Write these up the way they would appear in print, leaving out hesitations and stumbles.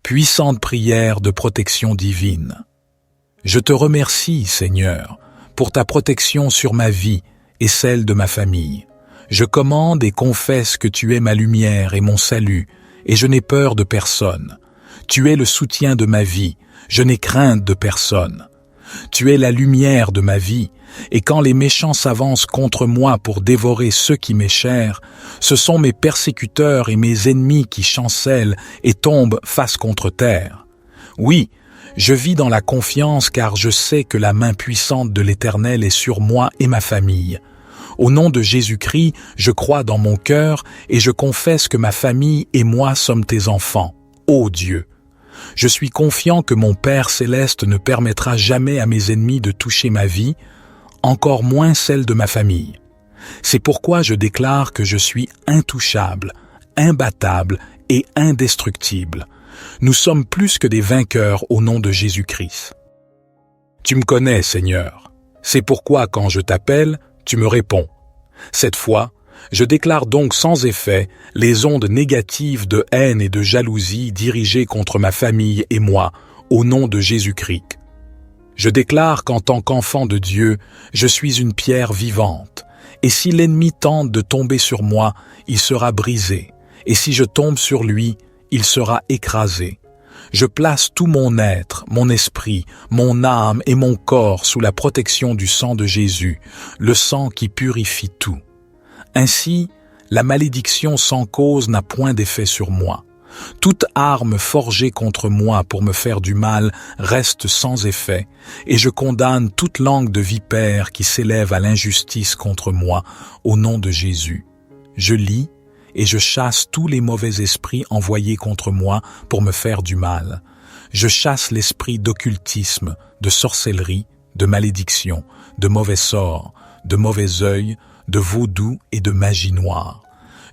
puissante prière de protection divine. Je te remercie, Seigneur, pour ta protection sur ma vie et celle de ma famille. Je commande et confesse que tu es ma lumière et mon salut, et je n'ai peur de personne. Tu es le soutien de ma vie, je n'ai crainte de personne. Tu es la lumière de ma vie, et quand les méchants s'avancent contre moi pour dévorer ceux qui m'est chers, ce sont mes persécuteurs et mes ennemis qui chancellent et tombent face contre terre. Oui, je vis dans la confiance car je sais que la main puissante de l'Éternel est sur moi et ma famille. Au nom de Jésus-Christ, je crois dans mon cœur et je confesse que ma famille et moi sommes tes enfants. Ô Dieu! Je suis confiant que mon Père céleste ne permettra jamais à mes ennemis de toucher ma vie, encore moins celle de ma famille. C'est pourquoi je déclare que je suis intouchable, imbattable et indestructible. Nous sommes plus que des vainqueurs au nom de Jésus-Christ. Tu me connais, Seigneur. C'est pourquoi quand je t'appelle, tu me réponds. Cette fois, je déclare donc sans effet les ondes négatives de haine et de jalousie dirigées contre ma famille et moi, au nom de Jésus-Christ. Je déclare qu'en tant qu'enfant de Dieu, je suis une pierre vivante, et si l'ennemi tente de tomber sur moi, il sera brisé, et si je tombe sur lui, il sera écrasé. Je place tout mon être, mon esprit, mon âme et mon corps sous la protection du sang de Jésus, le sang qui purifie tout. Ainsi, la malédiction sans cause n'a point d'effet sur moi. Toute arme forgée contre moi pour me faire du mal reste sans effet, et je condamne toute langue de vipère qui s'élève à l'injustice contre moi, au nom de Jésus. Je lis et je chasse tous les mauvais esprits envoyés contre moi pour me faire du mal. Je chasse l'esprit d'occultisme, de sorcellerie, de malédiction, de mauvais sorts, de mauvais œil, de vaudou et de magie noire.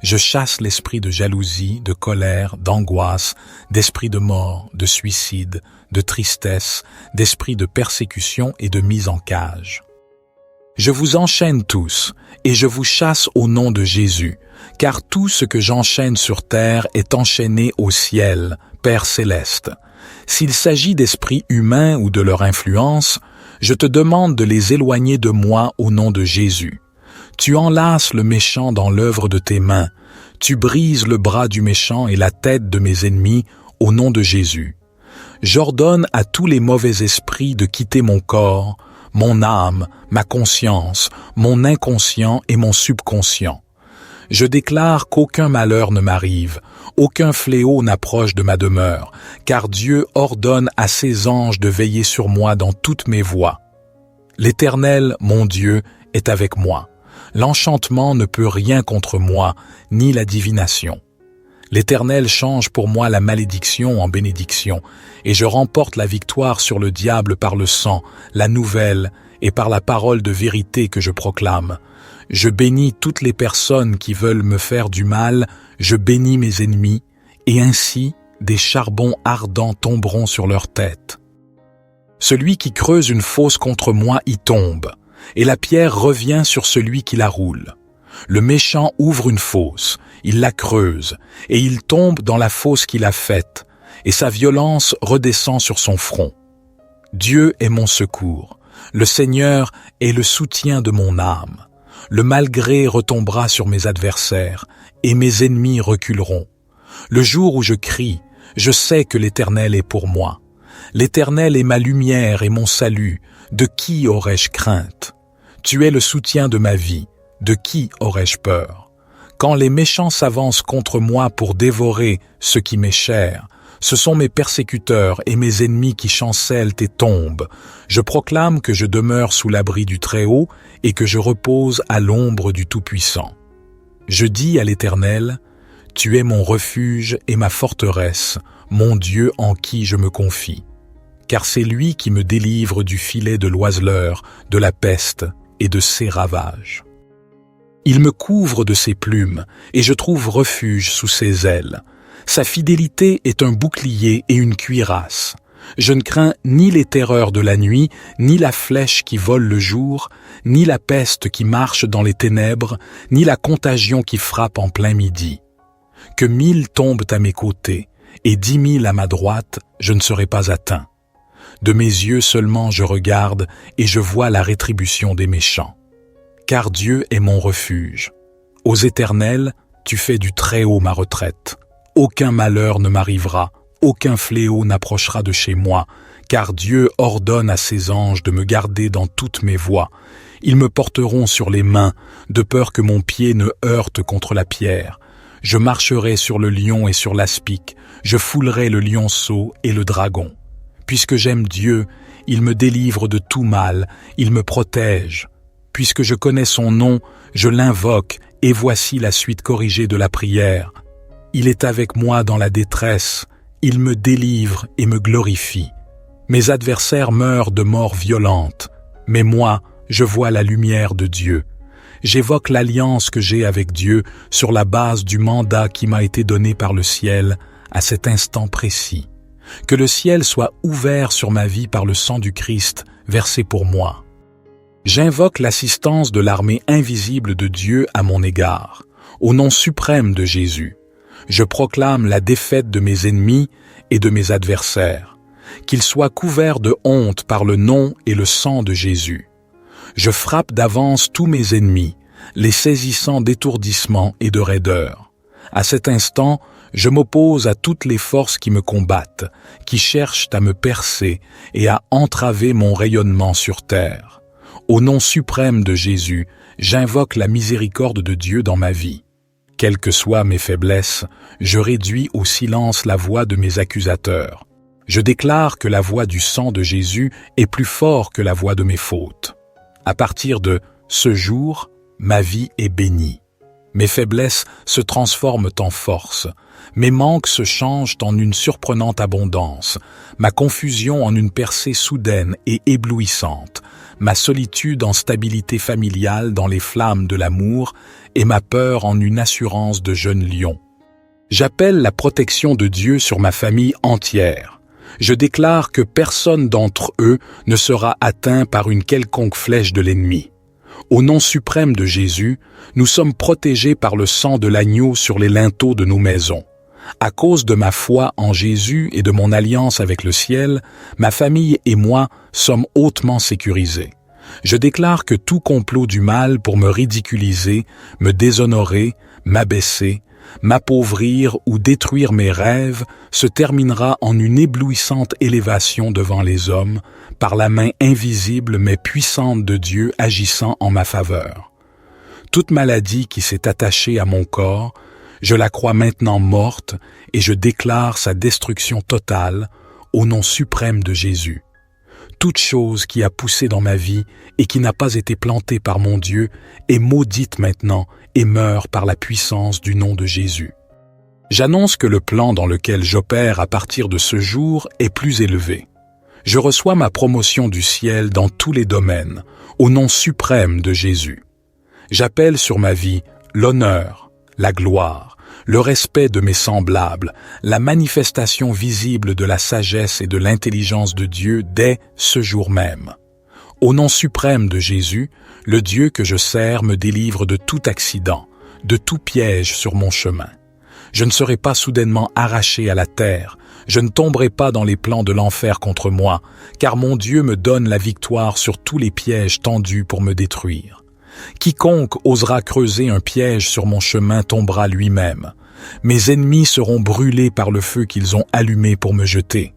Je chasse l'esprit de jalousie, de colère, d'angoisse, d'esprit de mort, de suicide, de tristesse, d'esprit de persécution et de mise en cage. Je vous enchaîne tous, et je vous chasse au nom de Jésus, car tout ce que j'enchaîne sur terre est enchaîné au ciel, Père céleste. S'il s'agit d'esprits humains ou de leur influence, je te demande de les éloigner de moi au nom de Jésus. Tu enlaces le méchant dans l'œuvre de tes mains, tu brises le bras du méchant et la tête de mes ennemis au nom de Jésus. J'ordonne à tous les mauvais esprits de quitter mon corps, mon âme, ma conscience, mon inconscient et mon subconscient. Je déclare qu'aucun malheur ne m'arrive, aucun fléau n'approche de ma demeure, car Dieu ordonne à ses anges de veiller sur moi dans toutes mes voies. L'Éternel, mon Dieu, est avec moi. L'enchantement ne peut rien contre moi, ni la divination. L'Éternel change pour moi la malédiction en bénédiction, et je remporte la victoire sur le diable par le sang, la nouvelle, et par la parole de vérité que je proclame. Je bénis toutes les personnes qui veulent me faire du mal, je bénis mes ennemis, et ainsi des charbons ardents tomberont sur leur tête. Celui qui creuse une fosse contre moi y tombe, et la pierre revient sur celui qui la roule. Le méchant ouvre une fosse, il la creuse, et il tombe dans la fosse qu'il a faite, et sa violence redescend sur son front. Dieu est mon secours, le Seigneur est le soutien de mon âme. Le malgré retombera sur mes adversaires, et mes ennemis reculeront. Le jour où je crie, je sais que l'Éternel est pour moi. L'Éternel est ma lumière et mon salut, de qui aurais-je crainte? Tu es le soutien de ma vie, de qui aurais-je peur? Quand les méchants s'avancent contre moi pour dévorer ce qui m'est cher, ce sont mes persécuteurs et mes ennemis qui chancellent et tombent. Je proclame que je demeure sous l'abri du Très-Haut et que je repose à l'ombre du Tout-Puissant. Je dis à l'Éternel, « Tu es mon refuge et ma forteresse, mon Dieu en qui je me confie. » Car c'est lui qui me délivre du filet de l'oiseleur, de la peste et de ses ravages. Il me couvre de ses plumes, et je trouve refuge sous ses ailes. Sa fidélité est un bouclier et une cuirasse. Je ne crains ni les terreurs de la nuit, ni la flèche qui vole le jour, ni la peste qui marche dans les ténèbres, ni la contagion qui frappe en plein midi. Que 1000 tombent à mes côtés, et 10 000 à ma droite, je ne serai pas atteint. De mes yeux seulement je regarde et je vois la rétribution des méchants. Car Dieu est mon refuge. Aux Éternels, tu fais du Très-Haut ma retraite. Aucun malheur ne m'arrivera, aucun fléau n'approchera de chez moi, car Dieu ordonne à ses anges de me garder dans toutes mes voies. Ils me porteront sur les mains, de peur que mon pied ne heurte contre la pierre. Je marcherai sur le lion et sur l'aspic, je foulerai le lionceau et le dragon. Puisque j'aime Dieu, il me délivre de tout mal, il me protège. Puisque je connais son nom, je l'invoque, et voici la suite corrigée de la prière. Il est avec moi dans la détresse, il me délivre et me glorifie. Mes adversaires meurent de mort violente, mais moi, je vois la lumière de Dieu. J'évoque l'alliance que j'ai avec Dieu sur la base du mandat qui m'a été donné par le ciel à cet instant précis. Que le ciel soit ouvert sur ma vie par le sang du Christ versé pour moi. J'invoque l'assistance de l'armée invisible de Dieu à mon égard, au nom suprême de Jésus. Je proclame la défaite de mes ennemis et de mes adversaires, qu'ils soient couverts de honte par le nom et le sang de Jésus. Je frappe d'avance tous mes ennemis, les saisissant d'étourdissement et de raideur. À cet instant, je m'oppose à toutes les forces qui me combattent, qui cherchent à me percer et à entraver mon rayonnement sur terre. Au nom suprême de Jésus, j'invoque la miséricorde de Dieu dans ma vie. Quelles que soient mes faiblesses, je réduis au silence la voix de mes accusateurs. Je déclare que la voix du sang de Jésus est plus forte que la voix de mes fautes. À partir de ce jour, ma vie est bénie. Mes faiblesses se transforment en force. Mes manques se changent en une surprenante abondance. Ma confusion en une percée soudaine et éblouissante. Ma solitude en stabilité familiale dans les flammes de l'amour et ma peur en une assurance de jeune lion. J'appelle la protection de Dieu sur ma famille entière. Je déclare que personne d'entre eux ne sera atteint par une quelconque flèche de l'ennemi. Au nom suprême de Jésus, nous sommes protégés par le sang de l'agneau sur les linteaux de nos maisons. À cause de ma foi en Jésus et de mon alliance avec le ciel, ma famille et moi sommes hautement sécurisés. Je déclare que tout complot du mal pour me ridiculiser, me déshonorer, m'abaisser, m'appauvrir ou détruire mes rêves se terminera en une éblouissante élévation devant les hommes par la main invisible mais puissante de Dieu agissant en ma faveur. Toute maladie qui s'est attachée à mon corps, je la crois maintenant morte et je déclare sa destruction totale au nom suprême de Jésus. Toute chose qui a poussé dans ma vie et qui n'a pas été plantée par mon Dieu est maudite maintenant et meurt par la puissance du nom de Jésus. J'annonce que le plan dans lequel j'opère à partir de ce jour est plus élevé. Je reçois ma promotion du ciel dans tous les domaines, au nom suprême de Jésus. J'appelle sur ma vie l'honneur, la gloire, le respect de mes semblables, la manifestation visible de la sagesse et de l'intelligence de Dieu dès ce jour même. Au nom suprême de Jésus, le Dieu que je sers me délivre de tout accident, de tout piège sur mon chemin. Je ne serai pas soudainement arraché à la terre, je ne tomberai pas dans les plans de l'enfer contre moi, car mon Dieu me donne la victoire sur tous les pièges tendus pour me détruire. Quiconque osera creuser un piège sur mon chemin tombera lui-même. Mes ennemis seront brûlés par le feu qu'ils ont allumé pour me jeter.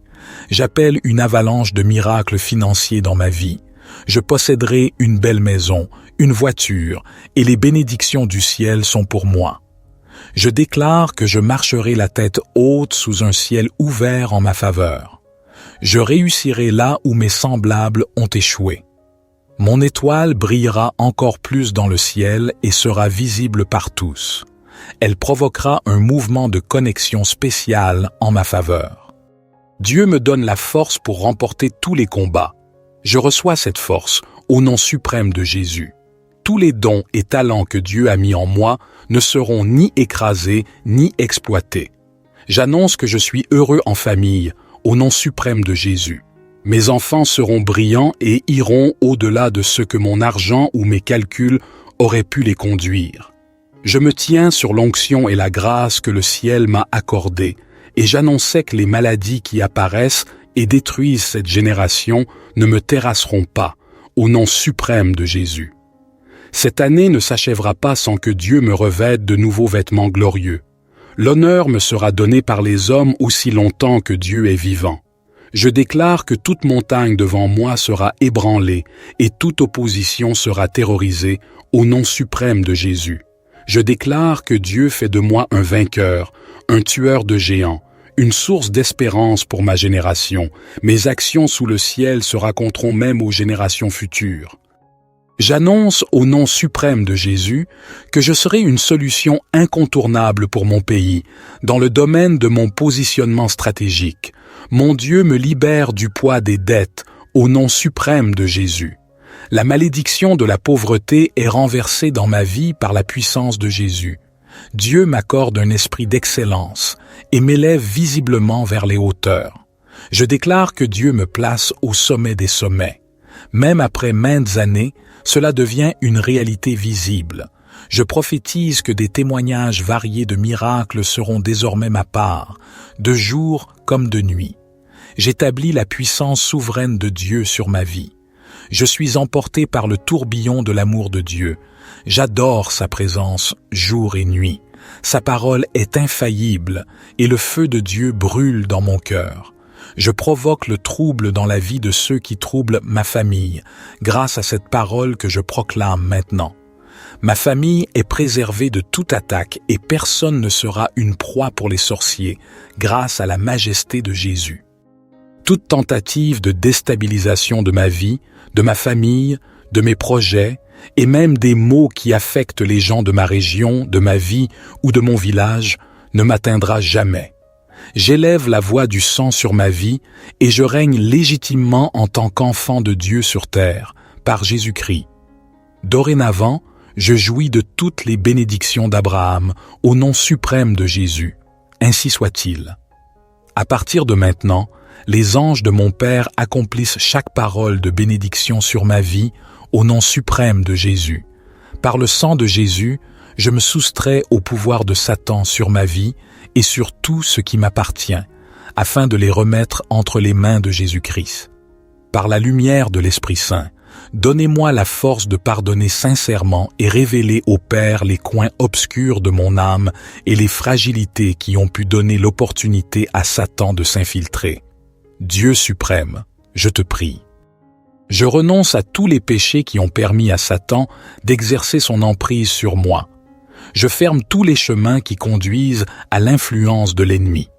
J'appelle une avalanche de miracles financiers dans ma vie. Je posséderai une belle maison, une voiture, et les bénédictions du ciel sont pour moi. Je déclare que je marcherai la tête haute sous un ciel ouvert en ma faveur. Je réussirai là où mes semblables ont échoué. Mon étoile brillera encore plus dans le ciel et sera visible par tous. Elle provoquera un mouvement de connexion spécial en ma faveur. Dieu me donne la force pour remporter tous les combats. Je reçois cette force au nom suprême de Jésus. Tous les dons et talents que Dieu a mis en moi ne seront ni écrasés ni exploités. J'annonce que je suis heureux en famille au nom suprême de Jésus. Mes enfants seront brillants et iront au-delà de ce que mon argent ou mes calculs auraient pu les conduire. Je me tiens sur l'onction et la grâce que le ciel m'a accordée, et j'annonçais que les maladies qui apparaissent et détruisent cette génération ne me terrasseront pas, au nom suprême de Jésus. Cette année ne s'achèvera pas sans que Dieu me revête de nouveaux vêtements glorieux. L'honneur me sera donné par les hommes aussi longtemps que Dieu est vivant. Je déclare que toute montagne devant moi sera ébranlée et toute opposition sera terrorisée au nom suprême de Jésus. Je déclare que Dieu fait de moi un vainqueur, un tueur de géants, une source d'espérance pour ma génération. Mes actions sous le ciel se raconteront même aux générations futures. J'annonce au nom suprême de Jésus que je serai une solution incontournable pour mon pays, dans le domaine de mon positionnement stratégique. Mon Dieu me libère du poids des dettes, au nom suprême de Jésus. La malédiction de la pauvreté est renversée dans ma vie par la puissance de Jésus. Dieu m'accorde un esprit d'excellence et m'élève visiblement vers les hauteurs. Je déclare que Dieu me place au sommet des sommets. Même après maintes années, cela devient une réalité visible. Je prophétise que des témoignages variés de miracles seront désormais ma part, de jour comme de nuit. J'établis la puissance souveraine de Dieu sur ma vie. Je suis emporté par le tourbillon de l'amour de Dieu. J'adore sa présence jour et nuit. Sa parole est infaillible et le feu de Dieu brûle dans mon cœur. Je provoque le trouble dans la vie de ceux qui troublent ma famille, grâce à cette parole que je proclame maintenant. Ma famille est préservée de toute attaque et personne ne sera une proie pour les sorciers, grâce à la majesté de Jésus. Toute tentative de déstabilisation de ma vie, de ma famille, de mes projets, et même des maux qui affectent les gens de ma région, de ma vie ou de mon village, ne m'atteindra jamais. J'élève la voix du sang sur ma vie et je règne légitimement en tant qu'enfant de Dieu sur terre, par Jésus-Christ. Dorénavant, je jouis de toutes les bénédictions d'Abraham au nom suprême de Jésus. Ainsi soit-il. À partir de maintenant, les anges de mon Père accomplissent chaque parole de bénédiction sur ma vie au nom suprême de Jésus. Par le sang de Jésus, je me soustrais au pouvoir de Satan sur ma vie et sur tout ce qui m'appartient, afin de les remettre entre les mains de Jésus-Christ. Par la lumière de l'Esprit Saint, donnez-moi la force de pardonner sincèrement et révéler au Père les coins obscurs de mon âme et les fragilités qui ont pu donner l'opportunité à Satan de s'infiltrer. Dieu suprême, je te prie. Je renonce à tous les péchés qui ont permis à Satan d'exercer son emprise sur moi. Je ferme tous les chemins qui conduisent à l'influence de l'ennemi.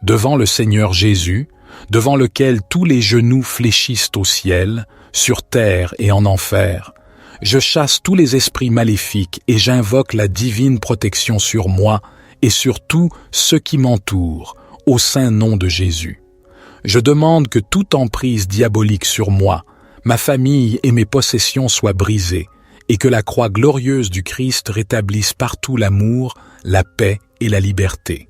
Devant le Seigneur Jésus, devant lequel tous les genoux fléchissent au ciel, sur terre et en enfer, je chasse tous les esprits maléfiques et j'invoque la divine protection sur moi et sur tous ceux qui m'entourent, au saint nom de Jésus. Je demande que toute emprise diabolique sur moi, ma famille et mes possessions soient brisées, et que la croix glorieuse du Christ rétablisse partout l'amour, la paix et la liberté.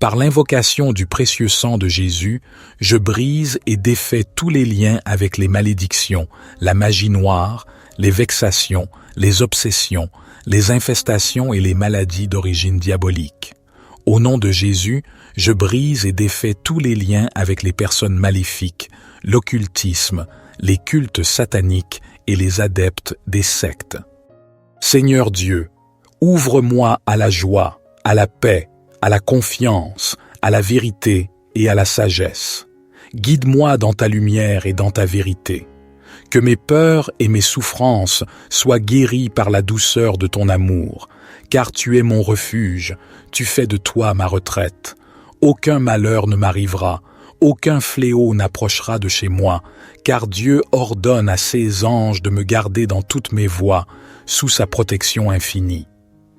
Par l'invocation du précieux sang de Jésus, je brise et défais tous les liens avec les malédictions, la magie noire, les vexations, les obsessions, les infestations et les maladies d'origine diabolique. Au nom de Jésus, je brise et défais tous les liens avec les personnes maléfiques, l'occultisme, les cultes sataniques et les adeptes des sectes. Seigneur Dieu, ouvre-moi à la joie, à la paix, à la confiance, à la vérité et à la sagesse. Guide-moi dans ta lumière et dans ta vérité. Que mes peurs et mes souffrances soient guéries par la douceur de ton amour, car tu es mon refuge, tu fais de toi ma retraite. Aucun malheur ne m'arrivera, aucun fléau n'approchera de chez moi, car Dieu ordonne à ses anges de me garder dans toutes mes voies, sous sa protection infinie.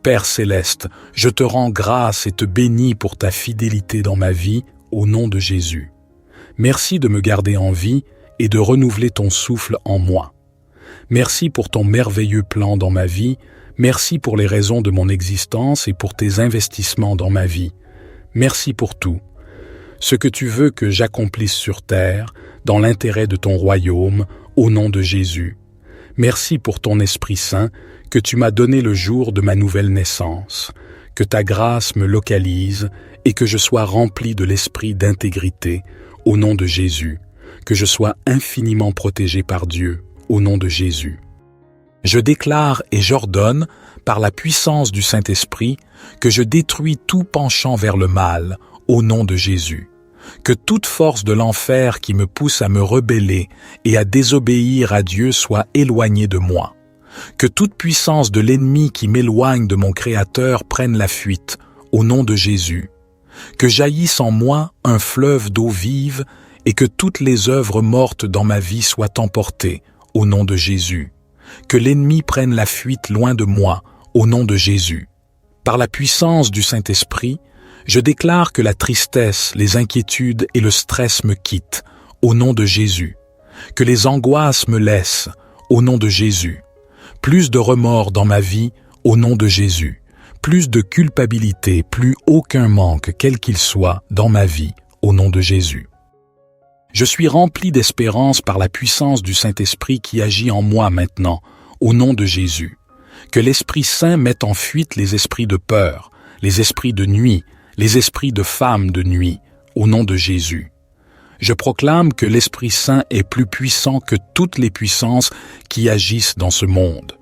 Père céleste, je te rends grâce et te bénis pour ta fidélité dans ma vie, au nom de Jésus. Merci de me garder en vie et de renouveler ton souffle en moi. Merci pour ton merveilleux plan dans ma vie, merci pour les raisons de mon existence et pour tes investissements dans ma vie. Merci pour tout. Ce que tu veux que j'accomplisse sur terre, dans l'intérêt de ton royaume, au nom de Jésus. Merci pour ton Esprit Saint que tu m'as donné le jour de ma nouvelle naissance. que ta grâce me localise et que je sois rempli de l'esprit d'intégrité, au nom de Jésus, que je sois infiniment protégé par Dieu, au nom de Jésus. Je déclare et j'ordonne, par la puissance du Saint-Esprit, que je détruis tout penchant vers le mal, au nom de Jésus. Que toute force de l'enfer qui me pousse à me rebeller et à désobéir à Dieu soit éloignée de moi. Que toute puissance de l'ennemi qui m'éloigne de mon Créateur prenne la fuite, au nom de Jésus. Que jaillisse en moi un fleuve d'eau vive et que toutes les œuvres mortes dans ma vie soient emportées, au nom de Jésus. Que l'ennemi prenne la fuite loin de moi, au nom de Jésus. Par la puissance du Saint-Esprit, je déclare que la tristesse, les inquiétudes et le stress me quittent, au nom de Jésus. Que les angoisses me laissent, au nom de Jésus. Plus de remords dans ma vie, au nom de Jésus. Plus de culpabilité, plus aucun manque, quel qu'il soit, dans ma vie, au nom de Jésus. Je suis rempli d'espérance par la puissance du Saint-Esprit qui agit en moi maintenant, au nom de Jésus. Que l'Esprit Saint mette en fuite les esprits de peur, les esprits de nuit, les esprits de femmes de nuit, au nom de Jésus. Je proclame que l'Esprit Saint est plus puissant que toutes les puissances qui agissent dans ce monde.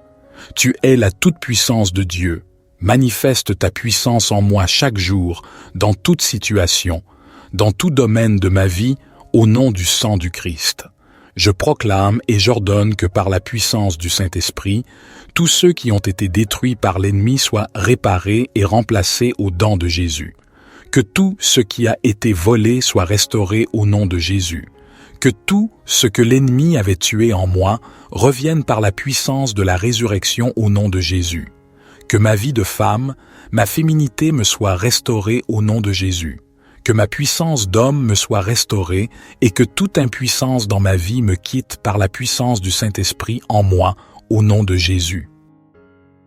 Tu es la toute-puissance de Dieu. Manifeste ta puissance en moi chaque jour, dans toute situation, dans tout domaine de ma vie, au nom du sang du Christ. Je proclame et j'ordonne que par la puissance du Saint-Esprit, tous ceux qui ont été détruits par l'ennemi soient réparés et remplacés aux dents de Jésus. Que tout ce qui a été volé soit restauré au nom de Jésus. Que tout ce que l'ennemi avait tué en moi revienne par la puissance de la résurrection au nom de Jésus. Que ma vie de femme, ma féminité me soit restaurée au nom de Jésus. Que ma puissance d'homme me soit restaurée et que toute impuissance dans ma vie me quitte par la puissance du Saint-Esprit en moi, au nom de Jésus.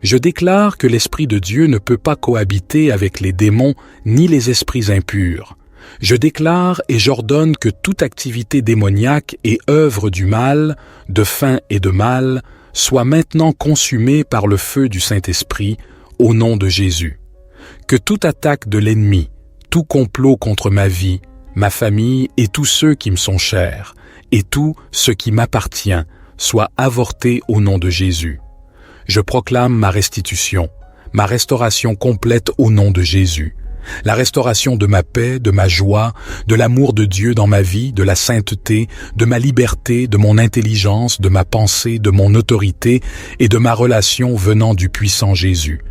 Je déclare que l'Esprit de Dieu ne peut pas cohabiter avec les démons ni les esprits impurs. Je déclare et j'ordonne que toute activité démoniaque et œuvre du mal, de faim et de mal, soit maintenant consumée par le feu du Saint-Esprit, au nom de Jésus. Que toute attaque de l'ennemi, tout complot contre ma vie, ma famille et tous ceux qui me sont chers, et tout ce qui m'appartient, soit avorté au nom de Jésus. Je proclame ma restitution, ma restauration complète au nom de Jésus. La restauration de ma paix, de ma joie, de l'amour de Dieu dans ma vie, de la sainteté, de ma liberté, de mon intelligence, de ma pensée, de mon autorité et de ma relation venant du puissant Jésus.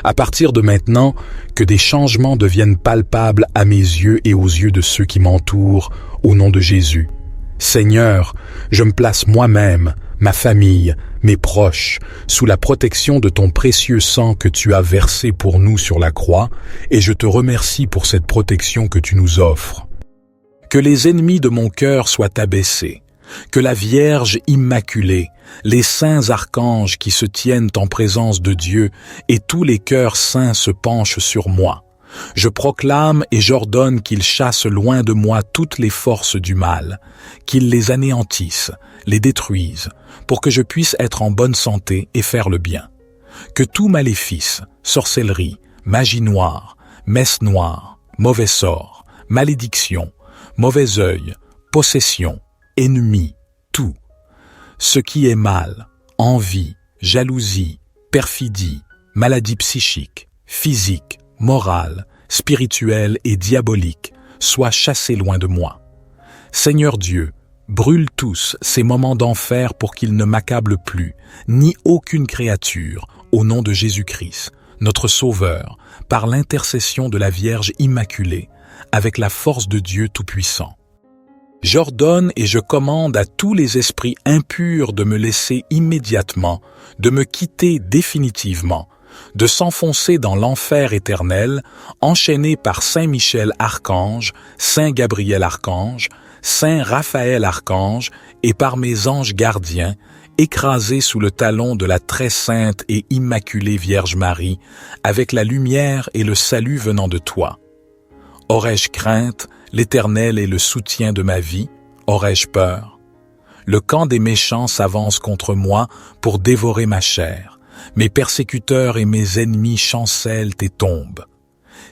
À partir de maintenant, que des changements deviennent palpables à mes yeux et aux yeux de ceux qui m'entourent, au nom de Jésus. Seigneur, je me place moi-même, ma famille, mes proches, sous la protection de ton précieux sang que tu as versé pour nous sur la croix, et je te remercie pour cette protection que tu nous offres. Que les ennemis de mon cœur soient abaissés, que la Vierge Immaculée, les saints archanges qui se tiennent en présence de Dieu et tous les cœurs saints se penchent sur moi. Je proclame et j'ordonne qu'ils chassent loin de moi toutes les forces du mal, qu'ils les anéantissent, les détruisent, pour que je puisse être en bonne santé et faire le bien. Que tout maléfice, sorcellerie, magie noire, messe noire, mauvais sort, malédiction, mauvais œil, possession, ennemi, tout, ce qui est mal, envie, jalousie, perfidie, maladie psychique, physique, morale, spirituelle et diabolique, soit chassé loin de moi. Seigneur Dieu, brûle tous ces moments d'enfer pour qu'ils ne m'accablent plus, ni aucune créature, au nom de Jésus-Christ, notre Sauveur, par l'intercession de la Vierge Immaculée, avec la force de Dieu Tout-Puissant. J'ordonne et je commande à tous les esprits impurs de me laisser immédiatement, de me quitter définitivement, de s'enfoncer dans l'enfer éternel, enchaînés par Saint Michel Archange, Saint Gabriel Archange, Saint Raphaël Archange et par mes anges gardiens, écrasés sous le talon de la très sainte et immaculée Vierge Marie, avec la lumière et le salut venant de toi. Aurais-je crainte? L'Éternel est le soutien de ma vie. Aurais-je peur? Le camp des méchants s'avance contre moi pour dévorer ma chair. Mes persécuteurs et mes ennemis chancellent et tombent.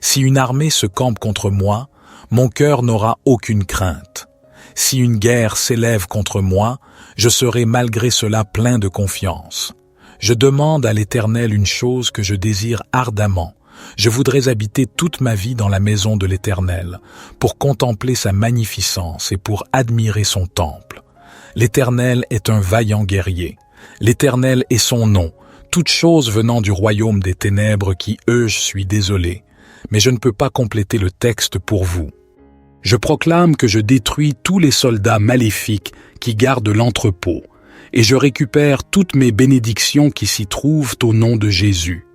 Si une armée se campe contre moi, mon cœur n'aura aucune crainte. Si une guerre s'élève contre moi, je serai malgré cela plein de confiance. Je demande à l'Éternel une chose que je désire ardemment. Je voudrais habiter toute ma vie dans la maison de l'Éternel, pour contempler sa magnificence et pour admirer son temple. L'Éternel est un vaillant guerrier. L'Éternel est son nom. Toute chose venant du royaume des ténèbres qui, je suis désolé. Mais je ne peux pas compléter le texte pour vous. Je proclame que je détruis tous les soldats maléfiques qui gardent l'entrepôt, et je récupère toutes mes bénédictions qui s'y trouvent au nom de Jésus.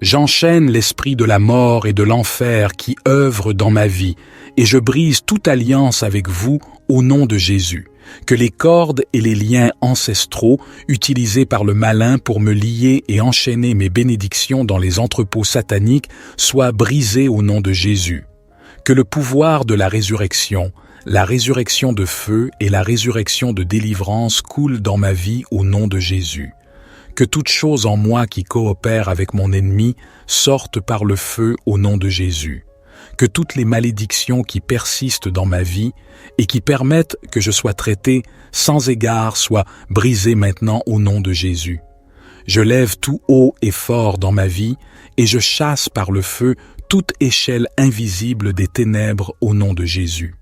J'enchaîne l'esprit de la mort et de l'enfer qui œuvre dans ma vie, et je brise toute alliance avec vous au nom de Jésus. Que les cordes et les liens ancestraux utilisés par le malin pour me lier et enchaîner mes bénédictions dans les entrepôts sataniques soient brisés au nom de Jésus. Que le pouvoir de la résurrection de feu et la résurrection de délivrance coulent dans ma vie au nom de Jésus. Que toute chose en moi qui coopère avec mon ennemi sorte par le feu au nom de Jésus. Que toutes les malédictions qui persistent dans ma vie et qui permettent que je sois traité sans égard soient brisées maintenant au nom de Jésus. Je lève tout haut et fort dans ma vie et je chasse par le feu toute échelle invisible des ténèbres au nom de Jésus.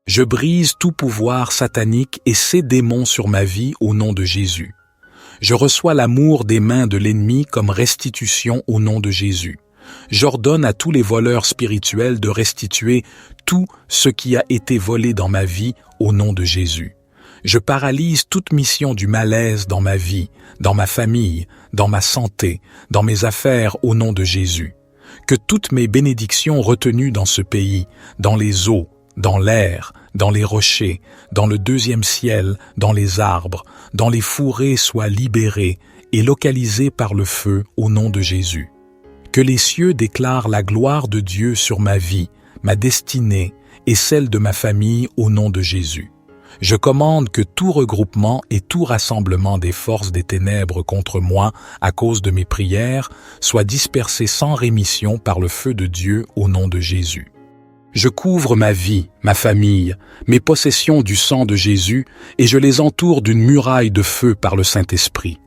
Je brise tout pouvoir satanique et ses démons sur ma vie au nom de Jésus. Je reçois l'amour des mains de l'ennemi comme restitution au nom de Jésus. J'ordonne à tous les voleurs spirituels de restituer tout ce qui a été volé dans ma vie au nom de Jésus. Je paralyse toute mission du malaise dans ma vie, dans ma famille, dans ma santé, dans mes affaires au nom de Jésus. Que toutes mes bénédictions retenues dans ce pays, dans les eaux, dans l'air, dans les rochers, dans le deuxième ciel, dans les arbres, dans les fourrés soient libérées et localisées par le feu au nom de Jésus. Que les cieux déclarent la gloire de Dieu sur ma vie, ma destinée et celle de ma famille au nom de Jésus. Je commande que tout regroupement et tout rassemblement des forces des ténèbres contre moi à cause de mes prières soit dispersé sans rémission par le feu de Dieu au nom de Jésus. Je couvre ma vie, ma famille, mes possessions du sang de Jésus et je les entoure d'une muraille de feu par le Saint-Esprit.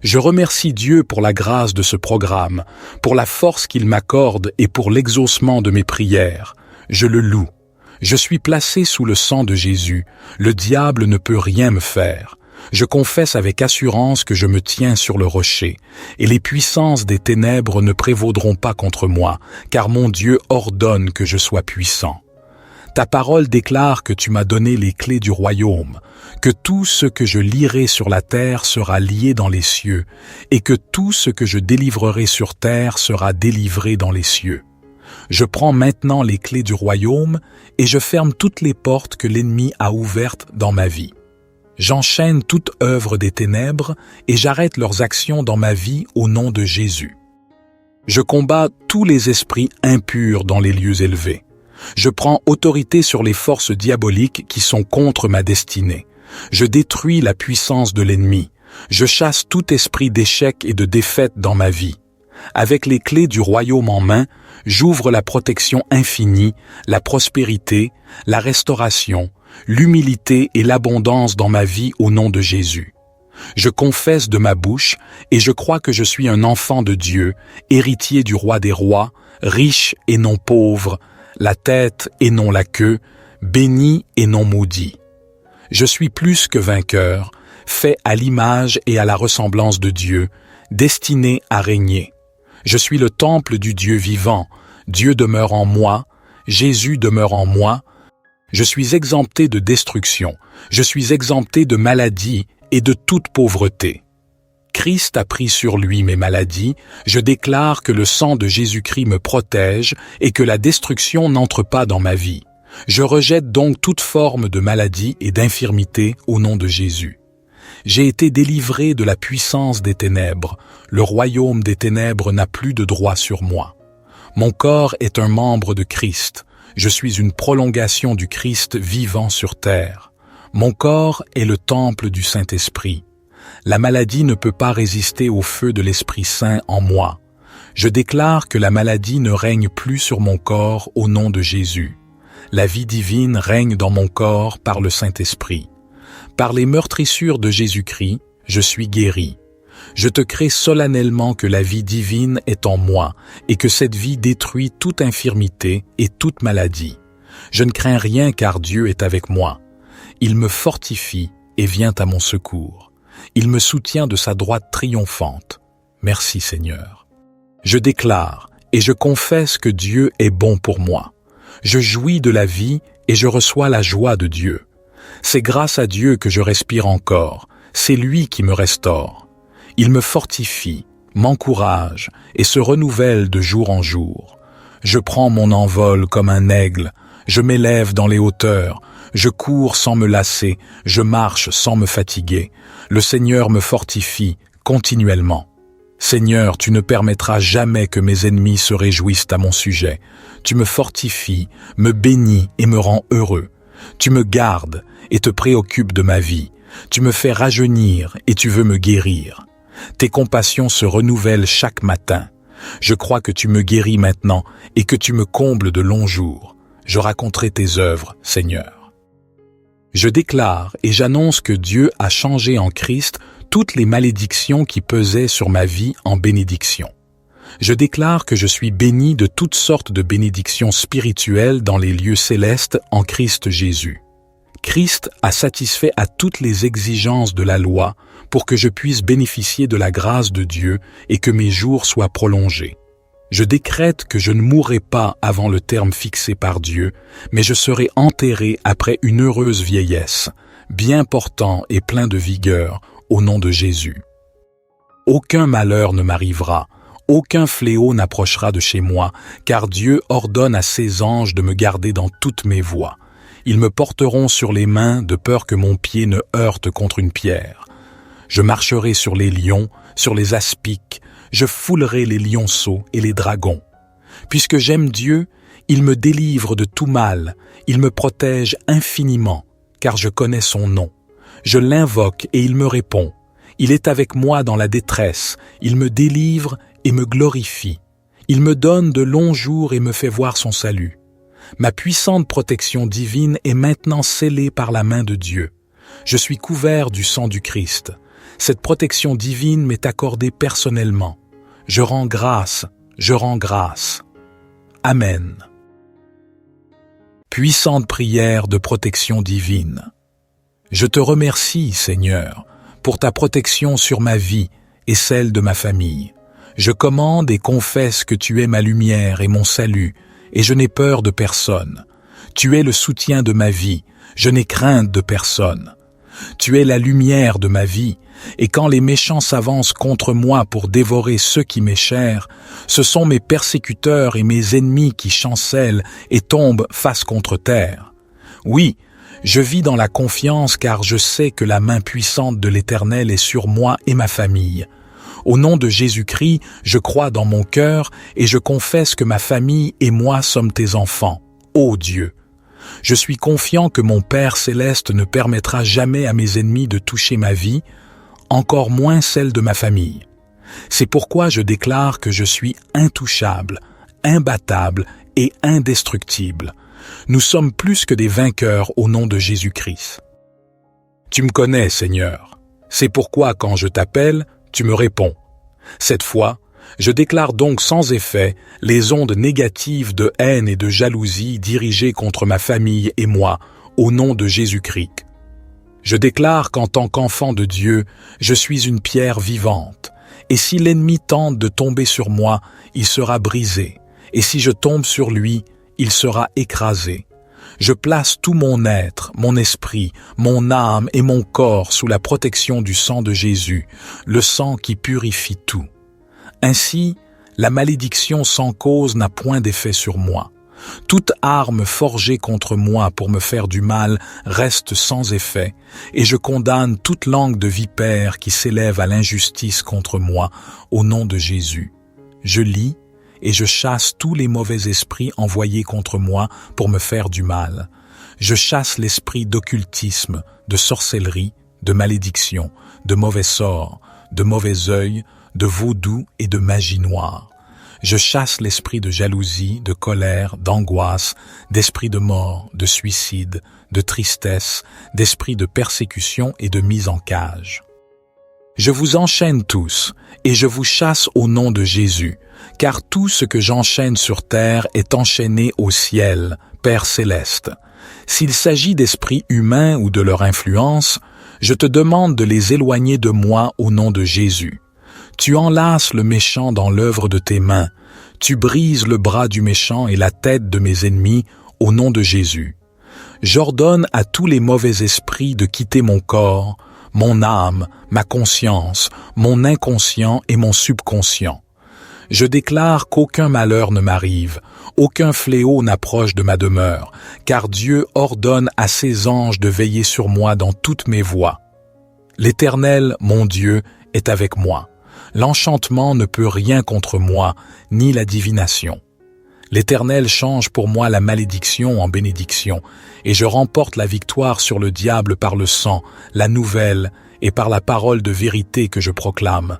Je remercie Dieu pour la grâce de ce programme, pour la force qu'il m'accorde et pour l'exaucement de mes prières. Je le loue. Je suis placé sous le sang de Jésus. Le diable ne peut rien me faire. Je confesse avec assurance que je me tiens sur le rocher, et les puissances des ténèbres ne prévaudront pas contre moi, car mon Dieu ordonne que je sois puissant. Ta parole déclare que tu m'as donné les clés du royaume, que tout ce que je lierai sur la terre sera lié dans les cieux, et que tout ce que je délivrerai sur terre sera délivré dans les cieux. Je prends maintenant les clés du royaume et je ferme toutes les portes que l'ennemi a ouvertes dans ma vie. J'enchaîne toute œuvre des ténèbres et j'arrête leurs actions dans ma vie au nom de Jésus. Je combats tous les esprits impurs dans les lieux élevés. Je prends autorité sur les forces diaboliques qui sont contre ma destinée. Je détruis la puissance de l'ennemi. Je chasse tout esprit d'échec et de défaite dans ma vie. Avec les clés du royaume en main, j'ouvre la protection infinie, la prospérité, la restauration, l'humilité et l'abondance dans ma vie au nom de Jésus. Je confesse de ma bouche et je crois que je suis un enfant de Dieu, héritier du roi des rois, riche et non pauvre, la tête et non la queue, béni et non maudit. Je suis plus que vainqueur, fait à l'image et à la ressemblance de Dieu, destiné à régner. Je suis le temple du Dieu vivant, Dieu demeure en moi, Jésus demeure en moi. Je suis exempté de destruction, je suis exempté de maladie et de toute pauvreté. Christ a pris sur lui mes maladies, je déclare que le sang de Jésus-Christ me protège et que la destruction n'entre pas dans ma vie. Je rejette donc toute forme de maladie et d'infirmité au nom de Jésus. J'ai été délivré de la puissance des ténèbres, le royaume des ténèbres n'a plus de droit sur moi. Mon corps est un membre de Christ, je suis une prolongation du Christ vivant sur terre. Mon corps est le temple du Saint-Esprit. La maladie ne peut pas résister au feu de l'Esprit Saint en moi. Je déclare que la maladie ne règne plus sur mon corps au nom de Jésus. La vie divine règne dans mon corps par le Saint-Esprit. Par les meurtrissures de Jésus-Christ, je suis guéri. Je te crée solennellement que la vie divine est en moi et que cette vie détruit toute infirmité et toute maladie. Je ne crains rien car Dieu est avec moi. Il me fortifie et vient à mon secours. Il me soutient de sa droite triomphante. Merci Seigneur. Je déclare et je confesse que Dieu est bon pour moi. Je jouis de la vie et je reçois la joie de Dieu. C'est grâce à Dieu que je respire encore. C'est lui qui me restaure. Il me fortifie, m'encourage et se renouvelle de jour en jour. Je prends mon envol comme un aigle, je m'élève dans les hauteurs, je cours sans me lasser, je marche sans me fatiguer. Le Seigneur me fortifie continuellement. Seigneur, tu ne permettras jamais que mes ennemis se réjouissent à mon sujet. Tu me fortifies, me bénis et me rends heureux. Tu me gardes et te préoccupes de ma vie. Tu me fais rajeunir et tu veux me guérir. Tes compassions se renouvellent chaque matin. Je crois que tu me guéris maintenant et que tu me combles de longs jours. Je raconterai tes œuvres, Seigneur. Je déclare et j'annonce que Dieu a changé en Christ toutes les malédictions qui pesaient sur ma vie en bénédiction. Je déclare que je suis béni de toutes sortes de bénédictions spirituelles dans les lieux célestes en Christ Jésus. Christ a satisfait à toutes les exigences de la loi pour que je puisse bénéficier de la grâce de Dieu et que mes jours soient prolongés. Je décrète que je ne mourrai pas avant le terme fixé par Dieu, mais je serai enterré après une heureuse vieillesse, bien portant et plein de vigueur, au nom de Jésus. Aucun malheur ne m'arrivera, aucun fléau n'approchera de chez moi, car Dieu ordonne à ses anges de me garder dans toutes mes voies. Ils me porteront sur les mains de peur que mon pied ne heurte contre une pierre. Je marcherai sur les lions, sur les aspics, je foulerai les lionceaux et les dragons. Puisque j'aime Dieu, il me délivre de tout mal, il me protège infiniment, car je connais son nom. Je l'invoque et il me répond. Il est avec moi dans la détresse, il me délivre et me glorifie. Il me donne de longs jours et me fait voir son salut. Ma puissante protection divine est maintenant scellée par la main de Dieu. Je suis couvert du sang du Christ. Cette protection divine m'est accordée personnellement. Je rends grâce, je rends grâce. Amen. Puissante prière de protection divine. Je te remercie, Seigneur, pour ta protection sur ma vie et celle de ma famille. Je commande et confesse que tu es ma lumière et mon salut, et je n'ai peur de personne. Tu es le soutien de ma vie, je n'ai crainte de personne. Tu es la lumière de ma vie, et quand les méchants s'avancent contre moi pour dévorer ceux qui m'est cher, ce sont mes persécuteurs et mes ennemis qui chancellent et tombent face contre terre. Oui, je vis dans la confiance car je sais que la main puissante de l'Éternel est sur moi et ma famille. Au nom de Jésus-Christ, je crois dans mon cœur et je confesse que ma famille et moi sommes tes enfants. Ô Dieu! Je suis confiant que mon Père céleste ne permettra jamais à mes ennemis de toucher ma vie, encore moins celle de ma famille. C'est pourquoi je déclare que je suis intouchable, imbattable et indestructible. Nous sommes plus que des vainqueurs au nom de Jésus-Christ. Tu me connais, Seigneur. C'est pourquoi quand je t'appelle, tu me réponds. Cette fois, je déclare donc sans effet les ondes négatives de haine et de jalousie dirigées contre ma famille et moi, au nom de Jésus-Christ. Je déclare qu'en tant qu'enfant de Dieu, je suis une pierre vivante, et si l'ennemi tente de tomber sur moi, il sera brisé, et si je tombe sur lui, il sera écrasé. Je place tout mon être, mon esprit, mon âme et mon corps sous la protection du sang de Jésus, le sang qui purifie tout. Ainsi, la malédiction sans cause n'a point d'effet sur moi. Toute arme forgée contre moi pour me faire du mal reste sans effet, et je condamne toute langue de vipère qui s'élève à l'injustice contre moi, au nom de Jésus. Je lis et je chasse tous les mauvais esprits envoyés contre moi pour me faire du mal. Je chasse l'esprit d'occultisme, de sorcellerie, de malédiction, de mauvais sort, de mauvais œil, de vaudou et de magie noire. Je chasse l'esprit de jalousie, de colère, d'angoisse, d'esprit de mort, de suicide, de tristesse, d'esprit de persécution et de mise en cage. Je vous enchaîne tous, et je vous chasse au nom de Jésus, car tout ce que j'enchaîne sur terre est enchaîné au ciel, Père céleste. S'il s'agit d'esprits humains ou de leur influence, je te demande de les éloigner de moi au nom de Jésus. Tu enlaces le méchant dans l'œuvre de tes mains, tu brises le bras du méchant et la tête de mes ennemis au nom de Jésus. J'ordonne à tous les mauvais esprits de quitter mon corps, mon âme, ma conscience, mon inconscient et mon subconscient. Je déclare qu'aucun malheur ne m'arrive, aucun fléau n'approche de ma demeure, car Dieu ordonne à ses anges de veiller sur moi dans toutes mes voies. L'Éternel, mon Dieu, est avec moi. L'enchantement ne peut rien contre moi, ni la divination. L'Éternel change pour moi la malédiction en bénédiction, et je remporte la victoire sur le diable par le sang, la nouvelle, et par la parole de vérité que je proclame.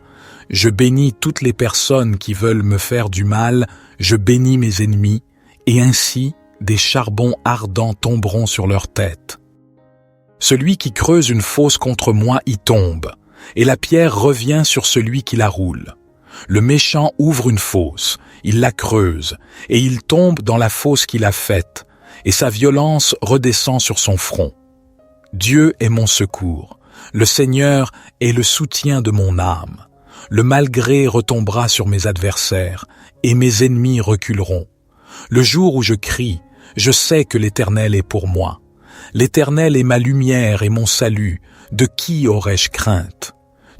Je bénis toutes les personnes qui veulent me faire du mal, je bénis mes ennemis, et ainsi des charbons ardents tomberont sur leur tête. Celui qui creuse une fosse contre moi y tombe, et la pierre revient sur celui qui la roule. Le méchant ouvre une fosse, il la creuse, et il tombe dans la fosse qu'il a faite, et sa violence redescend sur son front. Dieu est mon secours, le Seigneur est le soutien de mon âme. Le malgré retombera sur mes adversaires, et mes ennemis reculeront. Le jour où je crie, je sais que l'Éternel est pour moi. L'Éternel est ma lumière et mon salut, de qui aurais-je crainte?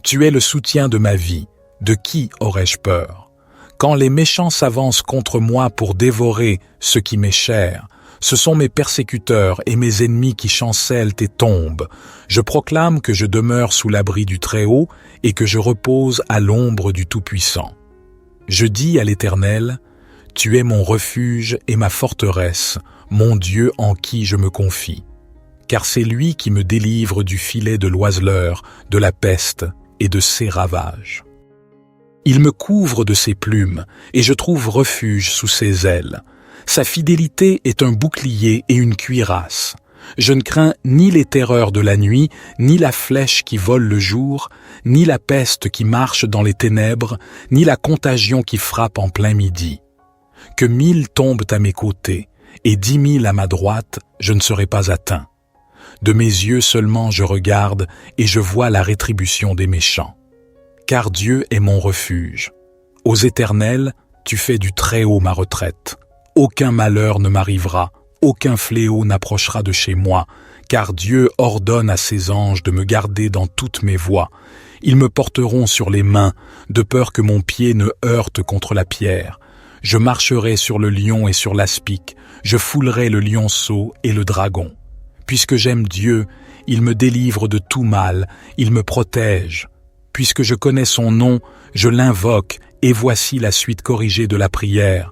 Tu es le soutien de ma vie, de qui aurais-je peur? Quand les méchants s'avancent contre moi pour dévorer ce qui m'est cher, ce sont mes persécuteurs et mes ennemis qui chancellent et tombent. Je proclame que je demeure sous l'abri du Très-Haut et que je repose à l'ombre du Tout-Puissant. Je dis à l'Éternel, « Tu es mon refuge et ma forteresse, mon Dieu en qui je me confie. » Car c'est lui qui me délivre du filet de l'oiseleur, de la peste et de ses ravages. Il me couvre de ses plumes et je trouve refuge sous ses ailes. Sa fidélité est un bouclier et une cuirasse. Je ne crains ni les terreurs de la nuit, ni la flèche qui vole le jour, ni la peste qui marche dans les ténèbres, ni la contagion qui frappe en plein midi. Que 1000 tombent à mes côtés et 10 000 à ma droite, je ne serai pas atteint. De mes yeux seulement je regarde et je vois la rétribution des méchants. Car Dieu est mon refuge. Aux éternels, tu fais du Très-Haut ma retraite. Aucun malheur ne m'arrivera, aucun fléau n'approchera de chez moi, car Dieu ordonne à ses anges de me garder dans toutes mes voies. Ils me porteront sur les mains, de peur que mon pied ne heurte contre la pierre. Je marcherai sur le lion et sur l'aspic, je foulerai le lionceau et le dragon. Puisque j'aime Dieu, il me délivre de tout mal, il me protège. Puisque je connais son nom, je l'invoque, et voici la suite corrigée de la prière.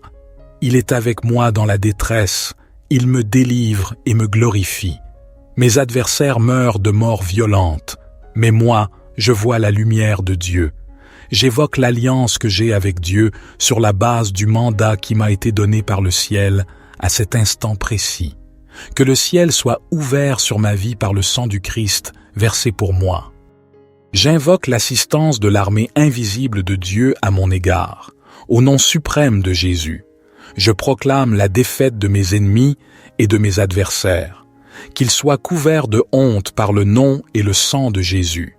Il est avec moi dans la détresse, il me délivre et me glorifie. Mes adversaires meurent de mort violente, mais moi, je vois la lumière de Dieu. J'évoque l'alliance que j'ai avec Dieu sur la base du mandat qui m'a été donné par le ciel à cet instant précis. Que le ciel soit ouvert sur ma vie par le sang du Christ versé pour moi. J'invoque l'assistance de l'armée invisible de Dieu à mon égard, au nom suprême de Jésus. Je proclame la défaite de mes ennemis et de mes adversaires, qu'ils soient couverts de honte par le nom et le sang de Jésus.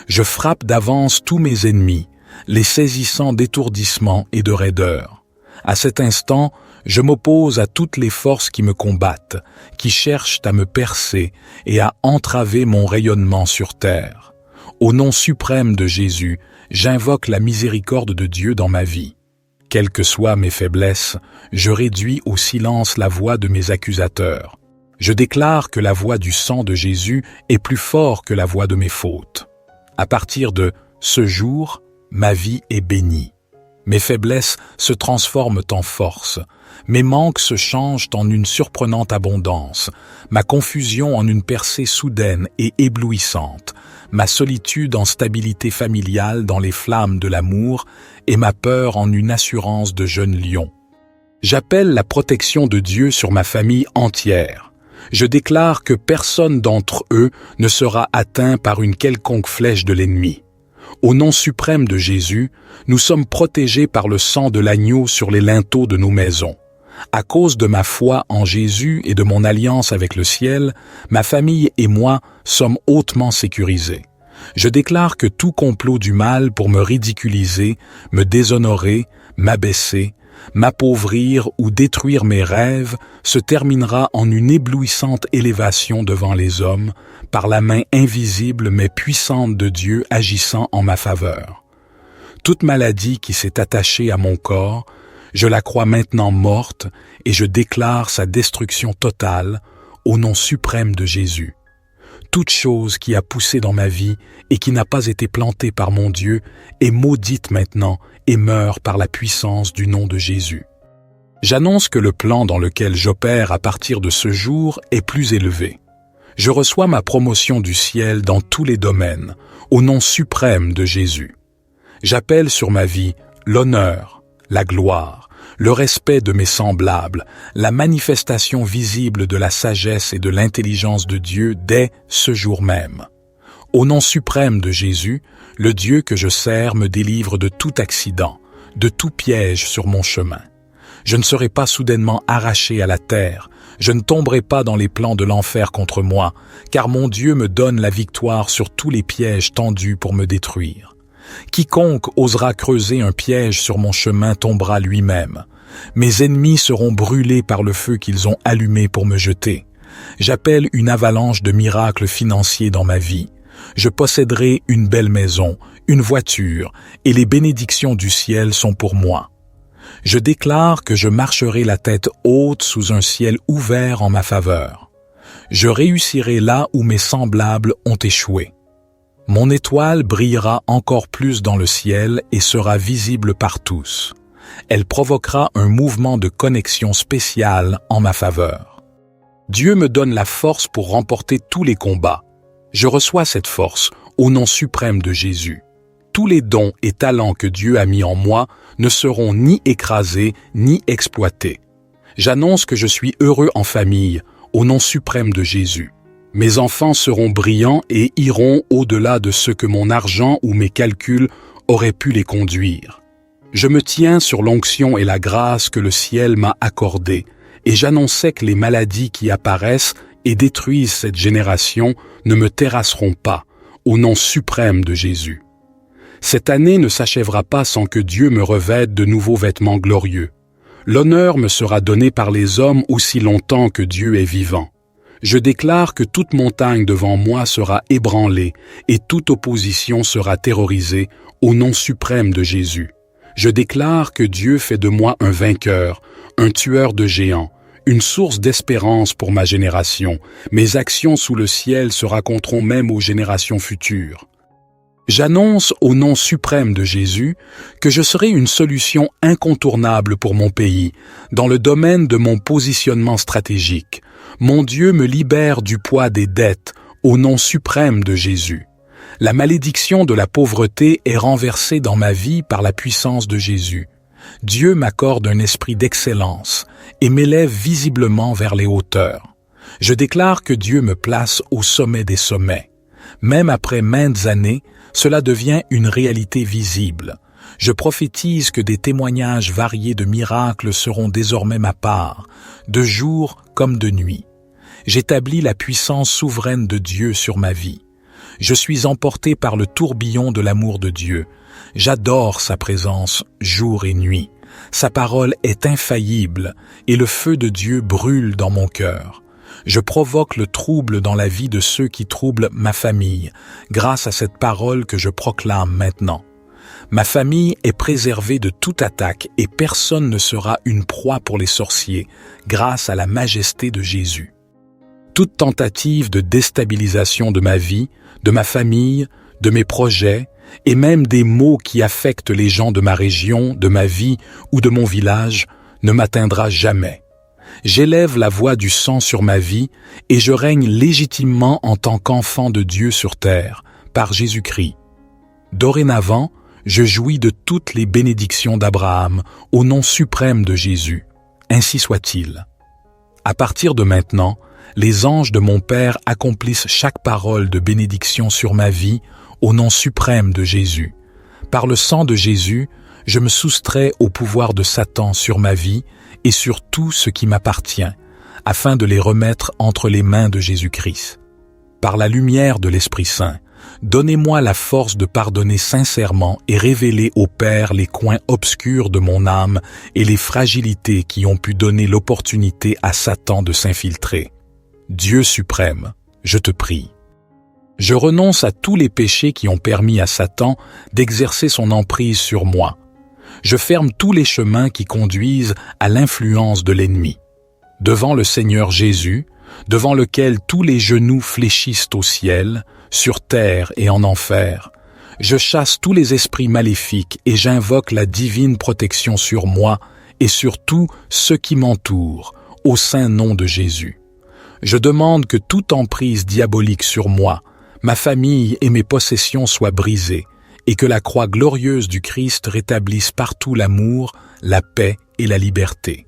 Je frappe d'avance tous mes ennemis, les saisissant d'étourdissement et de raideur. À cet instant, je m'oppose à toutes les forces qui me combattent, qui cherchent à me percer et à entraver mon rayonnement sur terre. Au nom suprême de Jésus, j'invoque la miséricorde de Dieu dans ma vie. Quelles que soient mes faiblesses, je réduis au silence la voix de mes accusateurs. Je déclare que la voix du sang de Jésus est plus forte que la voix de mes fautes. À partir de ce jour, ma vie est bénie. Mes faiblesses se transforment en force. Mes manques se changent en une surprenante abondance. Ma confusion en une percée soudaine et éblouissante. Ma solitude en stabilité familiale dans les flammes de l'amour et ma peur en une assurance de jeune lion. J'appelle la protection de Dieu sur ma famille entière. Je déclare que personne d'entre eux ne sera atteint par une quelconque flèche de l'ennemi. Au nom suprême de Jésus, nous sommes protégés par le sang de l'agneau sur les linteaux de nos maisons. À cause de ma foi en Jésus et de mon alliance avec le ciel, ma famille et moi sommes hautement sécurisés. Je déclare que tout complot du mal pour me ridiculiser, me déshonorer, m'abaisser, m'appauvrir ou détruire mes rêves se terminera en une éblouissante élévation devant les hommes par la main invisible mais puissante de Dieu agissant en ma faveur. Toute maladie qui s'est attachée à mon corps, je la crois maintenant morte et je déclare sa destruction totale au nom suprême de Jésus. Toute chose qui a poussé dans ma vie et qui n'a pas été plantée par mon Dieu est maudite maintenant et meurt par la puissance du nom de Jésus. J'annonce que le plan dans lequel j'opère à partir de ce jour est plus élevé. Je reçois ma promotion du ciel dans tous les domaines, au nom suprême de Jésus. J'appelle sur ma vie l'honneur, la gloire, le respect de mes semblables, la manifestation visible de la sagesse et de l'intelligence de Dieu dès ce jour même. Au nom suprême de Jésus, le Dieu que je sers me délivre de tout accident, de tout piège sur mon chemin. Je ne serai pas soudainement arraché à la terre, je ne tomberai pas dans les plans de l'enfer contre moi, car mon Dieu me donne la victoire sur tous les pièges tendus pour me détruire. Quiconque osera creuser un piège sur mon chemin tombera lui-même. Mes ennemis seront brûlés par le feu qu'ils ont allumé pour me jeter. J'appelle une avalanche de miracles financiers dans ma vie. Je posséderai une belle maison, une voiture, et les bénédictions du ciel sont pour moi. Je déclare que je marcherai la tête haute sous un ciel ouvert en ma faveur. Je réussirai là où mes semblables ont échoué. Mon étoile brillera encore plus dans le ciel et sera visible par tous. Elle provoquera un mouvement de connexion spécial en ma faveur. Dieu me donne la force pour remporter tous les combats. Je reçois cette force au nom suprême de Jésus. Tous les dons et talents que Dieu a mis en moi ne seront ni écrasés ni exploités. J'annonce que je suis heureux en famille au nom suprême de Jésus. Mes enfants seront brillants et iront au-delà de ce que mon argent ou mes calculs auraient pu les conduire. Je me tiens sur l'onction et la grâce que le ciel m'a accordée, et j'annonçais que les maladies qui apparaissent et détruisent cette génération ne me terrasseront pas, au nom suprême de Jésus. Cette année ne s'achèvera pas sans que Dieu me revête de nouveaux vêtements glorieux. L'honneur me sera donné par les hommes aussi longtemps que Dieu est vivant. Je déclare que toute montagne devant moi sera ébranlée et toute opposition sera terrorisée au nom suprême de Jésus. Je déclare que Dieu fait de moi un vainqueur, un tueur de géants, une source d'espérance pour ma génération. Mes actions sous le ciel se raconteront même aux générations futures. J'annonce au nom suprême de Jésus que je serai une solution incontournable pour mon pays, dans le domaine de mon positionnement stratégique. Mon Dieu me libère du poids des dettes au nom suprême de Jésus. La malédiction de la pauvreté est renversée dans ma vie par la puissance de Jésus. Dieu m'accorde un esprit d'excellence et m'élève visiblement vers les hauteurs. Je déclare que Dieu me place au sommet des sommets. Même après maintes années, cela devient une réalité visible. Je prophétise que des témoignages variés de miracles seront désormais ma part, de jour comme de nuit. J'établis la puissance souveraine de Dieu sur ma vie. Je suis emporté par le tourbillon de l'amour de Dieu. J'adore sa présence jour et nuit. Sa parole est infaillible et le feu de Dieu brûle dans mon cœur. Je provoque le trouble dans la vie de ceux qui troublent ma famille, grâce à cette parole que je proclame maintenant. Ma famille est préservée de toute attaque et personne ne sera une proie pour les sorciers, grâce à la majesté de Jésus. Toute tentative de déstabilisation de ma vie, de ma famille, de mes projets et même des maux qui affectent les gens de ma région, de ma vie ou de mon village ne m'atteindra jamais. J'élève la voix du sang sur ma vie et je règne légitimement en tant qu'enfant de Dieu sur terre, par Jésus-Christ. Dorénavant, je jouis de toutes les bénédictions d'Abraham au nom suprême de Jésus. Ainsi soit-il. À partir de maintenant, les anges de mon Père accomplissent chaque parole de bénédiction sur ma vie au nom suprême de Jésus. Par le sang de Jésus, je me soustrais au pouvoir de Satan sur ma vie et sur tout ce qui m'appartient, afin de les remettre entre les mains de Jésus-Christ. Par la lumière de l'Esprit Saint, donnez-moi la force de pardonner sincèrement et révéler au Père les coins obscurs de mon âme et les fragilités qui ont pu donner l'opportunité à Satan de s'infiltrer. Dieu suprême, je te prie. Je renonce à tous les péchés qui ont permis à Satan d'exercer son emprise sur moi. Je ferme tous les chemins qui conduisent à l'influence de l'ennemi. Devant le Seigneur Jésus, devant lequel tous les genoux fléchissent au ciel, sur terre et en enfer, je chasse tous les esprits maléfiques et j'invoque la divine protection sur moi et sur tous ceux qui m'entourent, au saint nom de Jésus. Je demande que toute emprise diabolique sur moi, ma famille et mes possessions soient brisées, et que la croix glorieuse du Christ rétablisse partout l'amour, la paix et la liberté.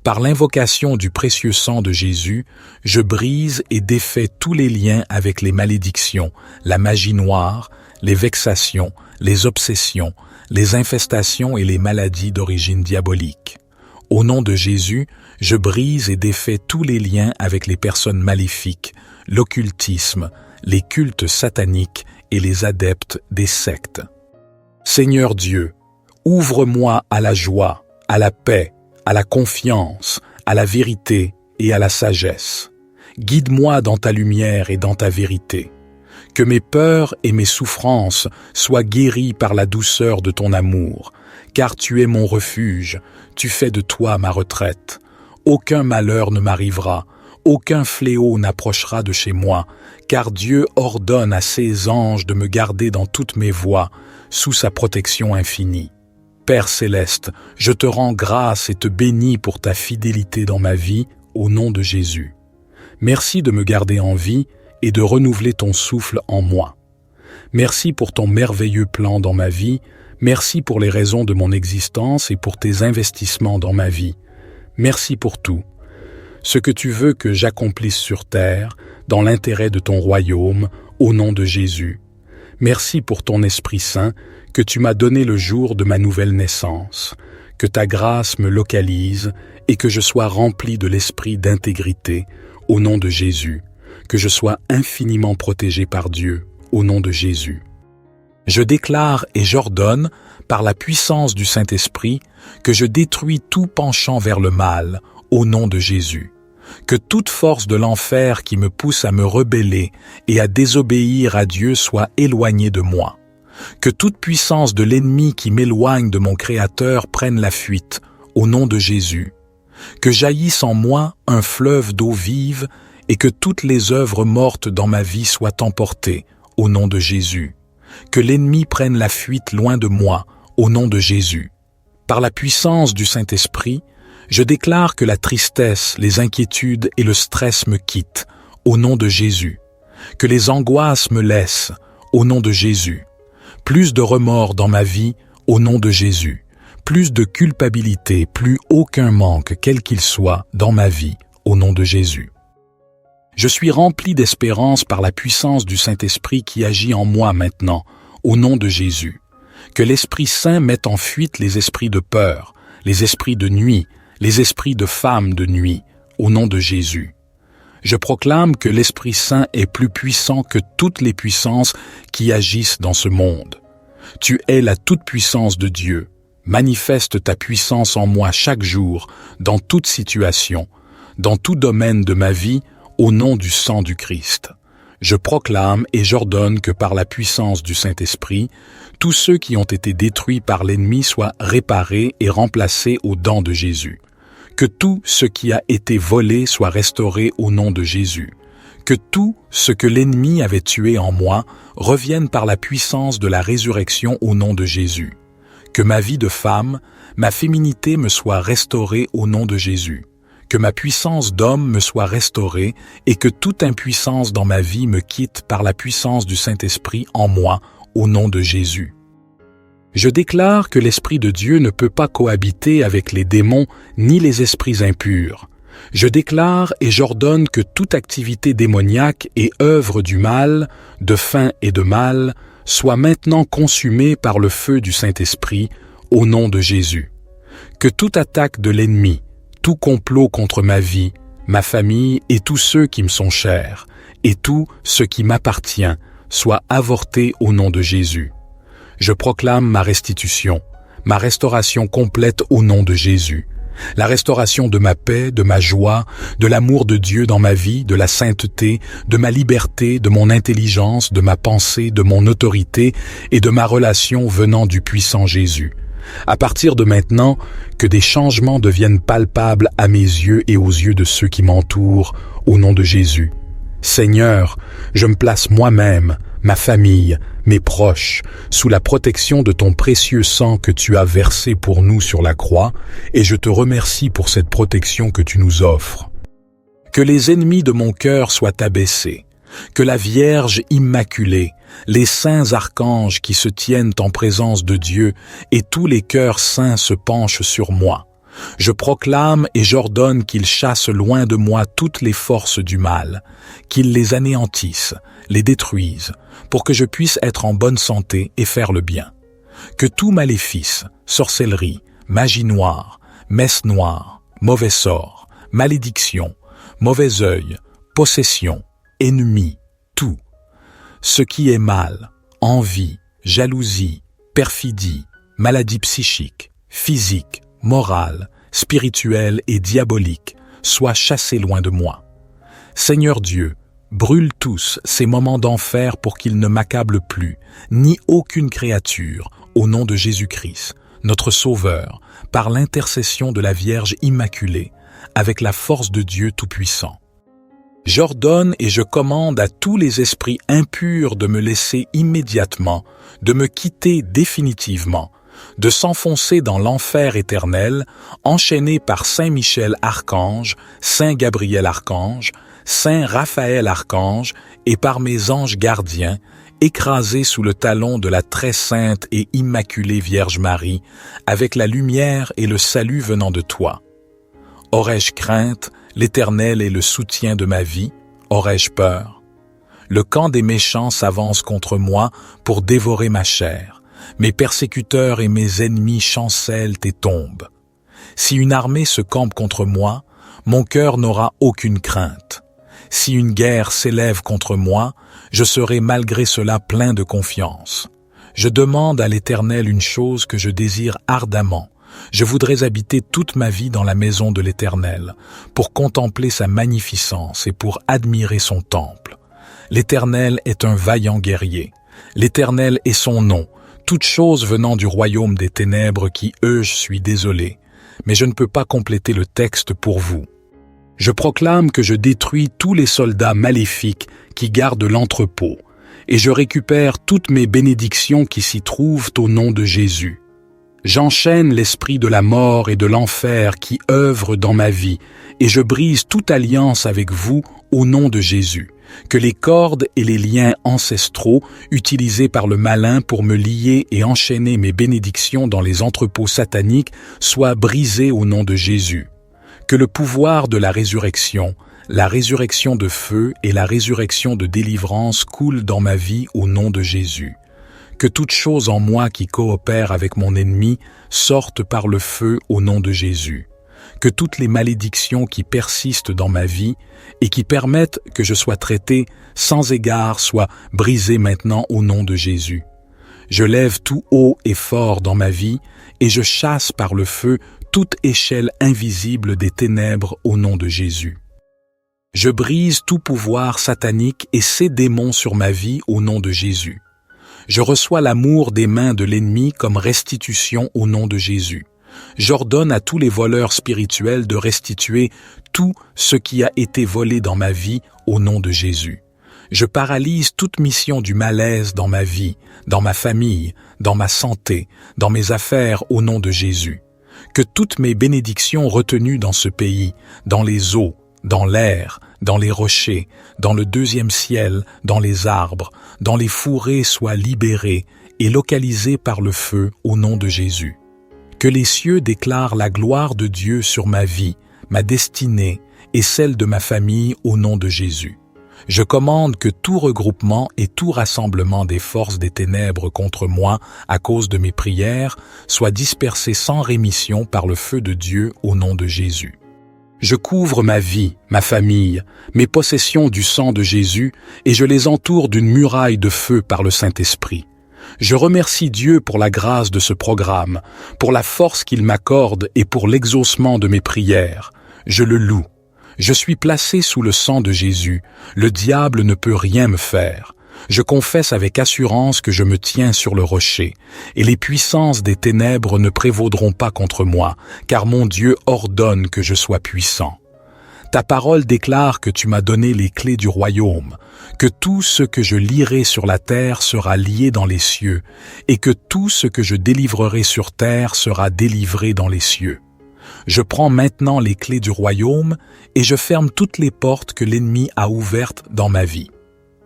Par l'invocation du précieux sang de Jésus, je brise et défais tous les liens avec les malédictions, la magie noire, les vexations, les obsessions, les infestations et les maladies d'origine diabolique. Au nom de Jésus, je brise et défais tous les liens avec les personnes maléfiques, l'occultisme, les cultes sataniques et les adeptes des sectes. Seigneur Dieu, ouvre-moi à la joie, à la paix, à la confiance, à la vérité et à la sagesse. Guide-moi dans ta lumière et dans ta vérité. Que mes peurs et mes souffrances soient guéries par la douceur de ton amour, car tu es mon refuge, tu fais de toi ma retraite. Aucun malheur ne m'arrivera, aucun fléau n'approchera de chez moi, car Dieu ordonne à ses anges de me garder dans toutes mes voies, sous sa protection infinie. Père céleste, je te rends grâce et te bénis pour ta fidélité dans ma vie, au nom de Jésus. Merci de me garder en vie et de renouveler ton souffle en moi. Merci pour ton merveilleux plan dans ma vie, merci pour les raisons de mon existence et pour tes investissements dans ma vie. Merci pour tout. Ce que tu veux que j'accomplisse sur terre, dans l'intérêt de ton royaume, au nom de Jésus. Merci pour ton Esprit Saint que tu m'as donné le jour de ma nouvelle naissance, que ta grâce me localise et que je sois rempli de l'esprit d'intégrité, au nom de Jésus, que je sois infiniment protégé par Dieu, au nom de Jésus. Je déclare et j'ordonne, par la puissance du Saint-Esprit, que je détruis tout penchant vers le mal, au nom de Jésus. Que toute force de l'enfer qui me pousse à me rebeller et à désobéir à Dieu soit éloignée de moi. Que toute puissance de l'ennemi qui m'éloigne de mon Créateur prenne la fuite, au nom de Jésus. Que jaillisse en moi un fleuve d'eau vive et que toutes les œuvres mortes dans ma vie soient emportées, au nom de Jésus. Que l'ennemi prenne la fuite loin de moi, au nom de Jésus. Par la puissance du Saint-Esprit, je déclare que la tristesse, les inquiétudes et le stress me quittent, au nom de Jésus. Que les angoisses me laissent, au nom de Jésus. Plus de remords dans ma vie, au nom de Jésus. Plus de culpabilité, plus aucun manque, quel qu'il soit, dans ma vie, au nom de Jésus. Je suis rempli d'espérance par la puissance du Saint-Esprit qui agit en moi maintenant, au nom de Jésus. Que l'Esprit Saint mette en fuite les esprits de peur, les esprits de nuit, les esprits de femmes de nuit, au nom de Jésus. Je proclame que l'Esprit Saint est plus puissant que toutes les puissances qui agissent dans ce monde. Tu es la toute-puissance de Dieu. Manifeste ta puissance en moi chaque jour, dans toute situation, dans tout domaine de ma vie, au nom du sang du Christ. Je proclame et j'ordonne que par la puissance du Saint-Esprit, tous ceux qui ont été détruits par l'ennemi soient réparés et remplacés aux dents de Jésus. Que tout ce qui a été volé soit restauré au nom de Jésus. Que tout ce que l'ennemi avait tué en moi revienne par la puissance de la résurrection au nom de Jésus. Que ma vie de femme, ma féminité me soit restaurée au nom de Jésus. Que ma puissance d'homme me soit restaurée et que toute impuissance dans ma vie me quitte par la puissance du Saint-Esprit en moi au nom de Jésus. Je déclare que l'Esprit de Dieu ne peut pas cohabiter avec les démons ni les esprits impurs. Je déclare et j'ordonne que toute activité démoniaque et œuvre du mal, de faim et de mal, soit maintenant consumée par le feu du Saint-Esprit, au nom de Jésus. Que toute attaque de l'ennemi, tout complot contre ma vie, ma famille et tous ceux qui me sont chers, et tout ce qui m'appartient, soit avorté au nom de Jésus. Je proclame ma restitution, ma restauration complète au nom de Jésus. La restauration de ma paix, de ma joie, de l'amour de Dieu dans ma vie, de la sainteté, de ma liberté, de mon intelligence, de ma pensée, de mon autorité et de ma relation venant du puissant Jésus. À partir de maintenant, que des changements deviennent palpables à mes yeux et aux yeux de ceux qui m'entourent, au nom de Jésus. Seigneur, je me place moi-même, ma famille, mes proches, sous la protection de ton précieux sang que tu as versé pour nous sur la croix, et je te remercie pour cette protection que tu nous offres. Que les ennemis de mon cœur soient abaissés, que la Vierge Immaculée, les saints archanges qui se tiennent en présence de Dieu et tous les cœurs saints se penchent sur moi. Je proclame et j'ordonne qu'ils chassent loin de moi toutes les forces du mal, qu'ils les anéantissent, les détruisent, pour que je puisse être en bonne santé et faire le bien. Que tout maléfice, sorcellerie, magie noire, messe noire, mauvais sort, malédiction, mauvais œil, possession, ennemi, tout, ce qui est mal, envie, jalousie, perfidie, maladie psychique, physique, morale, spirituelle et diabolique, soit chassé loin de moi. Seigneur Dieu, brûle tous ces moments d'enfer pour qu'ils ne m'accablent plus, ni aucune créature, au nom de Jésus-Christ, notre Sauveur, par l'intercession de la Vierge Immaculée, avec la force de Dieu Tout-Puissant. J'ordonne et je commande à tous les esprits impurs de me laisser immédiatement, de me quitter définitivement, de s'enfoncer dans l'enfer éternel, enchaînés par Saint Michel Archange, Saint Gabriel Archange, Saint Raphaël Archange et par mes anges gardiens, écrasés sous le talon de la très sainte et immaculée Vierge Marie, avec la lumière et le salut venant de toi. Aurais-je crainte, l'Éternel est le soutien de ma vie, aurais-je peur? Le camp des méchants s'avance contre moi pour dévorer ma chair. Mes persécuteurs et mes ennemis chancellent et tombent. Si une armée se campe contre moi, mon cœur n'aura aucune crainte. Si une guerre s'élève contre moi, je serai malgré cela plein de confiance. Je demande à l'Éternel une chose que je désire ardemment. Je voudrais habiter toute ma vie dans la maison de l'Éternel, pour contempler sa magnificence et pour admirer son temple. L'Éternel est un vaillant guerrier. L'Éternel est son nom. Toute chose venant du royaume des ténèbres qui, je suis désolé, mais je ne peux pas compléter le texte pour vous. Je proclame que je détruis tous les soldats maléfiques qui gardent l'entrepôt, et je récupère toutes mes bénédictions qui s'y trouvent au nom de Jésus. J'enchaîne l'esprit de la mort et de l'enfer qui œuvre dans ma vie, et je brise toute alliance avec vous au nom de Jésus. Que les cordes et les liens ancestraux utilisés par le malin pour me lier et enchaîner mes bénédictions dans les entrepôts sataniques soient brisés au nom de Jésus. Que le pouvoir de la résurrection de feu et la résurrection de délivrance coulent dans ma vie au nom de Jésus. Que toute chose en moi qui coopère avec mon ennemi sorte par le feu au nom de Jésus. Que toutes les malédictions qui persistent dans ma vie et qui permettent que je sois traité sans égard soient brisées maintenant au nom de Jésus. Je lève tout haut et fort dans ma vie et je chasse par le feu toute échelle invisible des ténèbres au nom de Jésus. Je brise tout pouvoir satanique et ses démons sur ma vie au nom de Jésus. Je reçois l'amour des mains de l'ennemi comme restitution au nom de Jésus. J'ordonne à tous les voleurs spirituels de restituer tout ce qui a été volé dans ma vie au nom de Jésus. Je paralyse toute mission du malaise dans ma vie, dans ma famille, dans ma santé, dans mes affaires au nom de Jésus. Que toutes mes bénédictions retenues dans ce pays, dans les eaux, dans l'air, dans les rochers, dans le deuxième ciel, dans les arbres, dans les fourrés soient libérées et localisées par le feu au nom de Jésus. Que les cieux déclarent la gloire de Dieu sur ma vie, ma destinée et celle de ma famille au nom de Jésus. Je commande que tout regroupement et tout rassemblement des forces des ténèbres contre moi à cause de mes prières soit dispersé sans rémission par le feu de Dieu au nom de Jésus. Je couvre ma vie, ma famille, mes possessions du sang de Jésus et je les entoure d'une muraille de feu par le Saint-Esprit. Je remercie Dieu pour la grâce de ce programme, pour la force qu'il m'accorde et pour l'exaucement de mes prières. Je le loue. Je suis placé sous le sang de Jésus. Le diable ne peut rien me faire. Je confesse avec assurance que je me tiens sur le rocher, et les puissances des ténèbres ne prévaudront pas contre moi, car mon Dieu ordonne que je sois puissant. Ta parole déclare que tu m'as donné les clés du royaume, que tout ce que je lierai sur la terre sera lié dans les cieux, et que tout ce que je délivrerai sur terre sera délivré dans les cieux. Je prends maintenant les clés du royaume et je ferme toutes les portes que l'ennemi a ouvertes dans ma vie.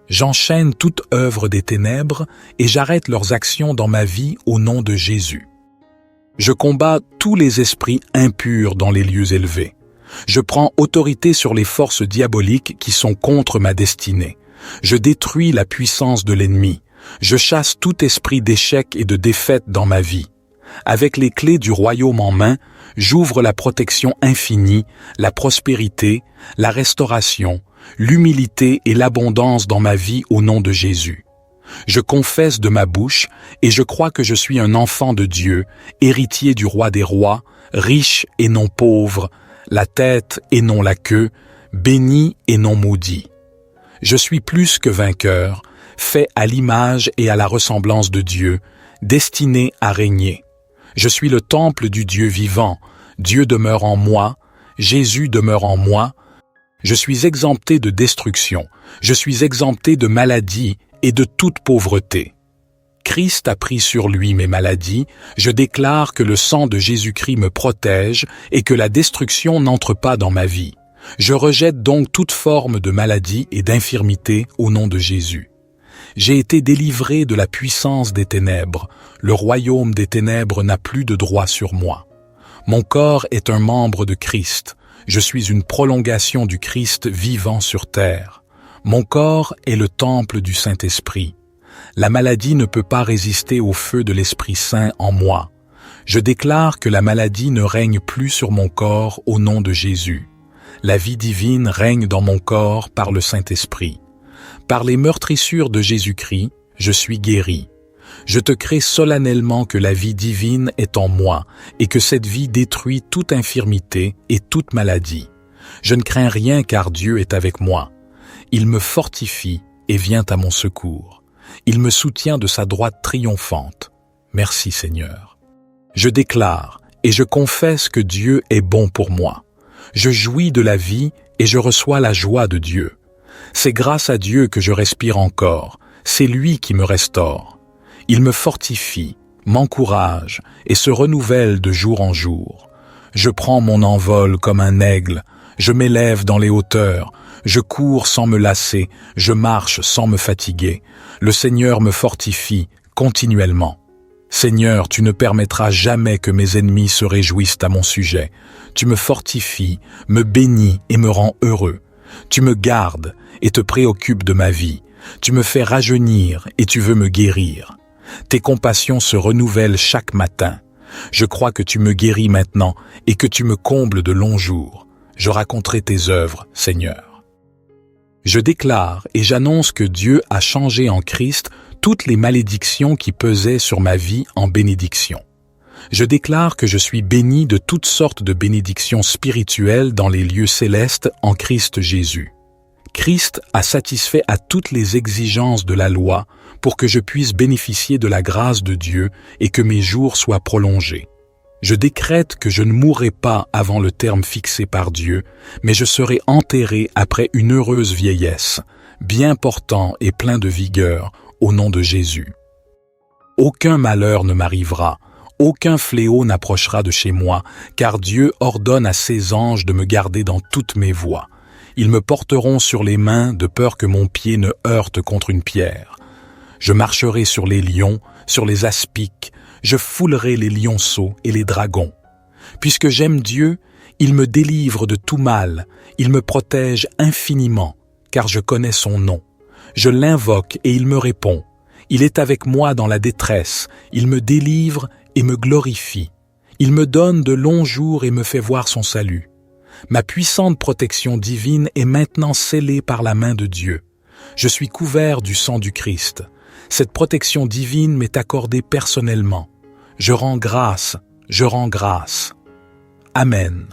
J'enchaîne toute œuvre des ténèbres et j'arrête leurs actions dans ma vie au nom de Jésus. Je combats tous les esprits impurs dans les lieux élevés. Je prends autorité sur les forces diaboliques qui sont contre ma destinée. Je détruis la puissance de l'ennemi. Je chasse tout esprit d'échec et de défaite dans ma vie. Avec les clés du royaume en main, j'ouvre la protection infinie, la prospérité, la restauration, l'humilité et l'abondance dans ma vie au nom de Jésus. Je confesse de ma bouche et je crois que je suis un enfant de Dieu, héritier du roi des rois, riche et non pauvre, la tête et non la queue, béni et non maudit. Je suis plus que vainqueur, fait à l'image et à la ressemblance de Dieu, destiné à régner. Je suis le temple du Dieu vivant, Dieu demeure en moi, Jésus demeure en moi. Je suis exempté de destruction, je suis exempté de maladie et de toute pauvreté. Christ a pris sur lui mes maladies, je déclare que le sang de Jésus-Christ me protège et que la destruction n'entre pas dans ma vie. Je rejette donc toute forme de maladie et d'infirmité au nom de Jésus. J'ai été délivré de la puissance des ténèbres. Le royaume des ténèbres n'a plus de droit sur moi. Mon corps est un membre de Christ. Je suis une prolongation du Christ vivant sur terre. Mon corps est le temple du Saint-Esprit. La maladie ne peut pas résister au feu de l'Esprit Saint en moi. Je déclare que la maladie ne règne plus sur mon corps au nom de Jésus. La vie divine règne dans mon corps par le Saint-Esprit. Par les meurtrissures de Jésus-Christ, je suis guéri. Je te crée solennellement que la vie divine est en moi et que cette vie détruit toute infirmité et toute maladie. Je ne crains rien car Dieu est avec moi. Il me fortifie et vient à mon secours. Il me soutient de sa droite triomphante. Merci Seigneur. Je déclare et je confesse que Dieu est bon pour moi. Je jouis de la vie et je reçois la joie de Dieu. C'est grâce à Dieu que je respire encore. C'est lui qui me restaure. Il me fortifie, m'encourage et se renouvelle de jour en jour. Je prends mon envol comme un aigle. Je m'élève dans les hauteurs. Je cours sans me lasser. Je marche sans me fatiguer. Le Seigneur me fortifie continuellement. Seigneur, tu ne permettras jamais que mes ennemis se réjouissent à mon sujet. Tu me fortifies, me bénis et me rends heureux. Tu me gardes et te préoccupes de ma vie. Tu me fais rajeunir et tu veux me guérir. Tes compassions se renouvellent chaque matin. Je crois que tu me guéris maintenant et que tu me combles de longs jours. Je raconterai tes œuvres, Seigneur. Je déclare et j'annonce que Dieu a changé en Christ toutes les malédictions qui pesaient sur ma vie en bénédictions. Je déclare que je suis béni de toutes sortes de bénédictions spirituelles dans les lieux célestes en Christ Jésus. Christ a satisfait à toutes les exigences de la loi pour que je puisse bénéficier de la grâce de Dieu et que mes jours soient prolongés. Je décrète que je ne mourrai pas avant le terme fixé par Dieu, mais je serai enterré après une heureuse vieillesse, bien portant et plein de vigueur, au nom de Jésus. Aucun malheur ne m'arrivera, aucun fléau n'approchera de chez moi, car Dieu ordonne à ses anges de me garder dans toutes mes voies. Ils me porteront sur les mains de peur que mon pied ne heurte contre une pierre. Je marcherai sur les lions, sur les aspics, je foulerai les lionceaux et les dragons. Puisque j'aime Dieu, il me délivre de tout mal, il me protège infiniment, car je connais son nom. Je l'invoque et il me répond. Il est avec moi dans la détresse, il me délivre et me glorifie. Il me donne de longs jours et me fait voir son salut. Ma puissante protection divine est maintenant scellée par la main de Dieu. Je suis couvert du sang du Christ. Cette protection divine m'est accordée personnellement. Je rends grâce. Amen.